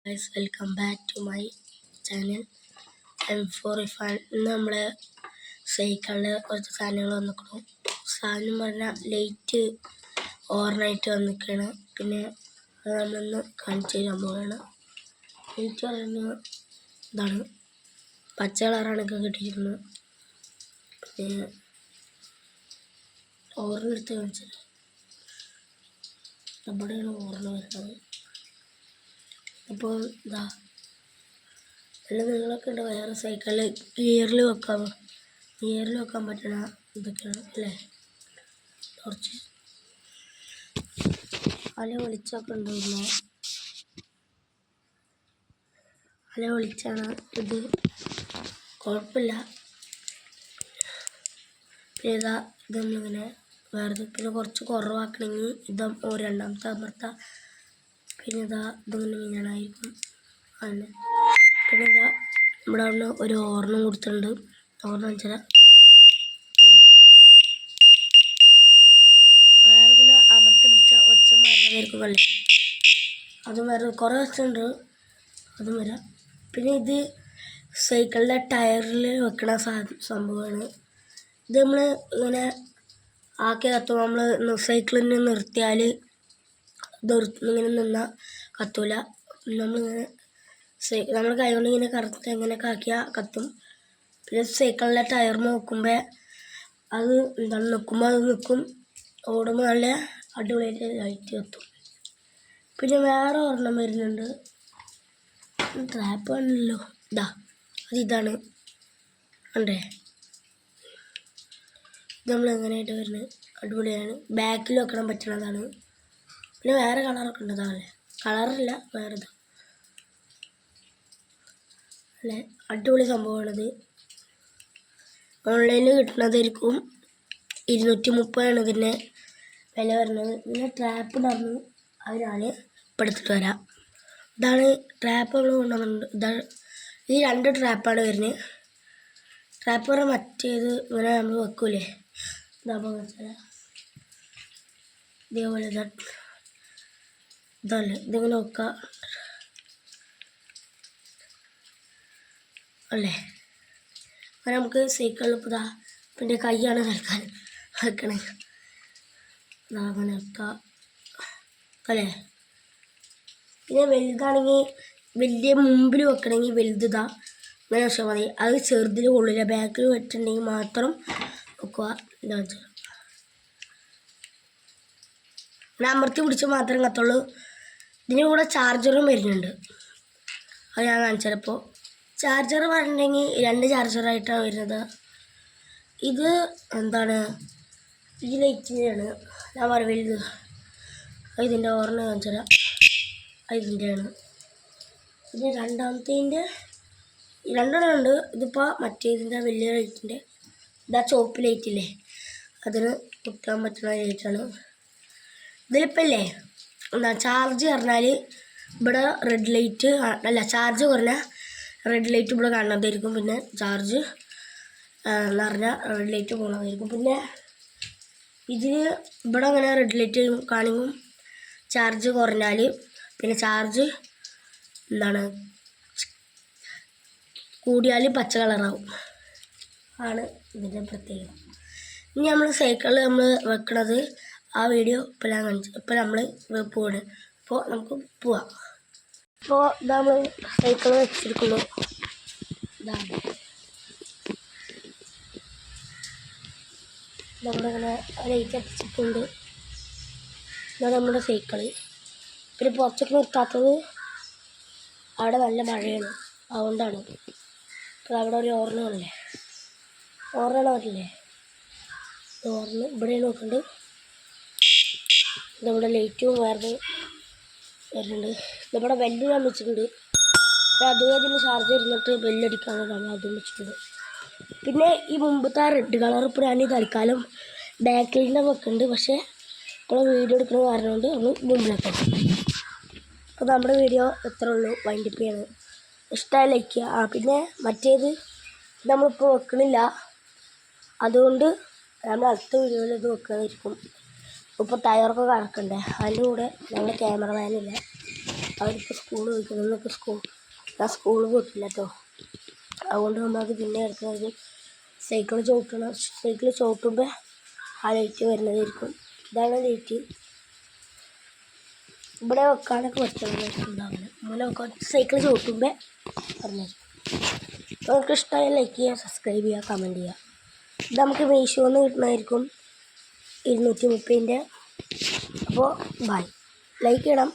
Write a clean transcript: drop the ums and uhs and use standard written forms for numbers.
Guys, welcome back to my channel. M4 ഇന്ന് നമ്മൾ സൈക്കിളിൽ കുറച്ച് സാധനങ്ങൾ വന്നിക്കണം. സാധനം പറഞ്ഞാൽ ലൈറ്റ് ഓവർനൈറ്റ് വന്നിരിക്കുകയാണ്. പിന്നെ അത് നമ്മളൊന്ന് കാണിച്ചു തരാൻ പോവുകയാണ്. ലൈറ്റ് പറയുന്നത് ഇതാണ്, പച്ച കളറാണ് ഒക്കെ കിട്ടിയിരിക്കുന്നത്. പിന്നെ ഓർണെടുത്ത് കാണിച്ചത് നമ്മുടെയാണ് ഓർണ വരുന്നത്. അപ്പോൾ ഇതാ നല്ല നിങ്ങളൊക്കെ ഉണ്ട്. വേറെ സൈക്കിളിൽ ഗിയറിൽ വെക്കാൻ പറ്റണ ഇതൊക്കെയാണ് അല്ലേ. കുറച്ച് അല വെളിച്ചമൊക്കെ ഉണ്ടായിരുന്നു. അല വെളിച്ചാണ് ഇത്, കുഴപ്പമില്ല. പിന്നെ ഇതാ ഇത് നമ്മളിങ്ങനെ വേറെ പിന്നെ കുറച്ച് കുറവാക്കണമെങ്കിൽ രണ്ടാമത്തെ അമർത്താം. പിന്നെ ഇതാ ഇതിങ്ങനെ മീനായിരിക്കും അങ്ങനെ. പിന്നെ ഇതാ നമ്മുടെ അവിടെ ഒരു ഓർണം കൊടുത്തിട്ടുണ്ട്. ഓർണം വെച്ചാൽ വേറെ ഇങ്ങനെ അമർത്തി പിടിച്ച ഒച്ച മാറുന്നതായിരിക്കും അല്ലേ. അതും വേറെ കുറേ വെച്ചുണ്ട്, അതും വരാം. പിന്നെ ഇത് സൈക്കിളിൻ്റെ ടയറിൽ വെക്കണ സംഭവമാണ്. ഇത് നമ്മൾ ഇങ്ങനെ ആക്കി കത്തുമ്പോൾ നമ്മൾ സൈക്കിളിന് നിർത്തിയാൽ ഇങ്ങനെ നിന്നാൽ കത്തൂല. നമ്മളിങ്ങനെ നമ്മൾ കൈ കൊണ്ട് ഇങ്ങനെ കറുത്ത് എങ്ങനെയൊക്കെ ആക്കിയാൽ കത്തും. പിന്നെ സൈക്കിളിൻ്റെ ടയർ നോക്കുമ്പോൾ അത് നിൽക്കുമ്പോൾ അത് നിൽക്കും, ഓടുമ്പോൾ നല്ല അടിപൊളിയായിട്ട് ലൈറ്റ് കത്തും. പിന്നെ വേറെ ഒരെണ്ണം വരുന്നുണ്ട്, ട്രാപ്പ് ആണല്ലോ. ഇതാണ് കണ്ടേ, ഇത് നമ്മൾ എങ്ങനെയായിട്ട് വരുന്നത് അടിപൊളിയാണ്. ബാക്കിൽ വെക്കണം പറ്റണതാണ്. പിന്നെ വേറെ കളറൊക്കെ ഉണ്ട്. ഇതാണല്ലേ, കളറില്ല വേറെ ഇതാ അല്ലേ. അടിപൊളി സംഭവമാണിത്. ഓൺലൈനിൽ കിട്ടുന്നതായിരിക്കും. 230 ഇതിൻ്റെ വില വരുന്നത്. പിന്നെ ട്രാപ്പ് നടന്നു അതിനാണ് ഇപ്പം എടുത്തിട്ട് വരാം. ഇതാണ് ട്രാപ്പ് നമ്മൾ കൊണ്ടുവന്നിട്ടുണ്ട്. ഇതാണ് ഈ 2 ട്രാപ്പാണ് വരുന്നത്. ട്രാപ്പ് പറഞ്ഞാൽ മറ്റേത് ഇങ്ങനെ നമ്മൾ വെക്കൂലേ, ഇതാകുമ്പോൾ വെച്ചാൽ ഇതേപോലെ ഇതല്ലേ, ഇതിങ്ങനെ വെക്കുക അല്ലേ. അങ്ങനെ നമുക്ക് സൈക്കിളിൽ ഇപ്പോൾ പിന്നെ കൈയാണ് തൽക്കാലം വെക്കണേ. അങ്ങനെ വെക്കുക അല്ലേ. പിന്നെ വലുതാണെങ്കിൽ വലിയ മുമ്പിൽ വെക്കണമെങ്കിൽ വലുതാ അങ്ങനെ വെച്ചാൽ മതി. അത് ചെറുതിൽ കൊള്ളില്ല, ബാക്കിൽ വെച്ചിട്ടുണ്ടെങ്കിൽ മാത്രം വെക്കുക. എന്താ വെച്ചാൽ അമർത്തി പിടിച്ച് മാത്രം കത്തുള്ളൂ. ഇതിന് കൂടെ ചാർജറും വരുന്നുണ്ട്, അത് ഞാൻ കാണിച്ചപ്പോൾ. ചാർജർ പറഞ്ഞിട്ടുണ്ടെങ്കിൽ 2 ചാർജറായിട്ടാണ് വരുന്നത്. ഇത് എന്താണ്, ഈ ലൈറ്റിൻ്റെയാണ് ഞാൻ വലുത്. ഇതിൻ്റെ ഓർണ കാണിച്ചാൽ ഇതിൻ്റെയാണ്. ഇത് രണ്ടാമത്തേൻ്റെ 2 ഉണ്ട്. ഇതിപ്പോൾ മറ്റേതിൻ്റെ വലിയ ലൈറ്റിൻ്റെ ചോപ്പ് ലൈറ്റില്ലേ, അതിന് കുത്താൻ പറ്റുന്ന ലൈറ്റാണ്. ഇതിലിപ്പോൾ ഇല്ലേ ചാർജ് പറഞ്ഞാൽ ഇവിടെ റെഡ് ലൈറ്റ് അല്ല, ചാർജ് കുറഞ്ഞ റെഡ് ലൈറ്റ് ഇവിടെ കാണുന്നതായിരിക്കും. പിന്നെ ചാർജ് എന്ന് പറഞ്ഞാൽ റെഡ് ലൈറ്റ് പോകുന്നതായിരിക്കും. പിന്നെ ഇതിൽ ഇവിടെ അങ്ങനെ റെഡ് ലൈറ്റ് കാണിക്കും. ചാർജ് കുറഞ്ഞാൽ പിന്നെ ചാർജ് കൂടിയാൽ പച്ച കളറാവും, ആണ് ഇതിൻ്റെ പ്രത്യേകത. ഇനി നമ്മൾ സൈക്കിളിൽ നമ്മൾ വെക്കണത് ആ വീഡിയോ ഇപ്പോൾ ഞാൻ കാണിച്ചു. ഇപ്പോൾ നമ്മൾ പോവാണ്. അപ്പോൾ നമുക്ക് പോവാം. ഇപ്പോൾ ഇതാ നമ്മൾ സൈക്കിൾ വെച്ചിരിക്കുന്നു. ഇതാണ് നമ്മളിങ്ങനെ ലൈറ്റ് അടിച്ചിട്ടുണ്ട്. ഇതാണ് നമ്മുടെ സൈക്കിള്. പിന്നെ പുറത്തേക്ക് നിർത്താത്തത് അവിടെ നല്ല മഴയാണ്, അതുകൊണ്ടാണ്. അപ്പോൾ അവിടെ ഒരു ഓർണല്ലേ, ഓർണ വരില്ലേ, ഓർണ ഇവിടെയാണ് നോക്കുന്നുണ്ട്. ഇതവിടെ ലൈറ്റും വേറെ വരുന്നുണ്ട്. ഇവിടെ ബെല്ല് ഞാൻ വെച്ചിട്ടുണ്ട്. അതും അതിന് ചാർജ് ഇരുന്നിട്ട് ബെല്ലടിക്കാനുള്ളതാണ്, അതും വെച്ചിട്ടുണ്ട്. പിന്നെ ഈ മുമ്പത്തെ റെഡ് കളർ ഇപ്പോൾ ഞാൻ തൽക്കാലം ബാക്കിലിൻ്റെ വെക്കുന്നുണ്ട്. പക്ഷേ ഇപ്പോൾ വീഡിയോ എടുക്കുന്ന കാരണം കൊണ്ട് നമ്മൾ മുമ്പിലാക്കാം. അപ്പോൾ നമ്മുടെ വീഡിയോ എത്ര ഉള്ളൂ, വൈൻഡപ്പ് ചെയ്യണം. ഇഷ്ടമായി ലൈക്ക് ചെയ്യുക. പിന്നെ മറ്റേത് നമ്മളിപ്പോൾ വെക്കണില്ല, അതുകൊണ്ട് നമ്മൾ അടുത്ത വീഡിയോയിൽ ഇത് വെക്കുന്നതായിരിക്കും. ഇപ്പോൾ ടയറൊക്കെ കറക്കണ്ടേ, അതിൻ്റെ കൂടെ ഞങ്ങൾ ക്യാമറമാനില്ല, അവരിപ്പോൾ സ്കൂൾ പോയിക്കുന്നതൊക്കെ ഞാൻ സ്കൂളിൽ പോയിട്ടില്ല കേട്ടോ. അതുകൊണ്ട് നമുക്ക് പിന്നെ എടുക്കുന്നത് സൈക്കിൾ ചവിട്ടുമ്പോൾ ആ ലൈറ്റ് വരുന്നതായിരിക്കും. ഇതാണ് ലൈറ്റ്. ഇവിടെ വെക്കാനൊക്കെ വെച്ചിട്ടുണ്ടാവില്ല. ഇങ്ങനെ വെക്കാൻ സൈക്കിൾ ചവിട്ടുമ്പോൾ പറഞ്ഞത്. നിങ്ങൾക്ക് ഇഷ്ടമായ ലൈക്ക് ചെയ്യുക, സബ്സ്ക്രൈബ് ചെയ്യുക, കമൻറ്റ് ചെയ്യുക. ഇത് നമുക്ക് മീഷോന്ന് കിട്ടുന്നതായിരിക്കും 230. അപ്പോൾ ബൈ. ലൈക്ക് ചെയ്യണം.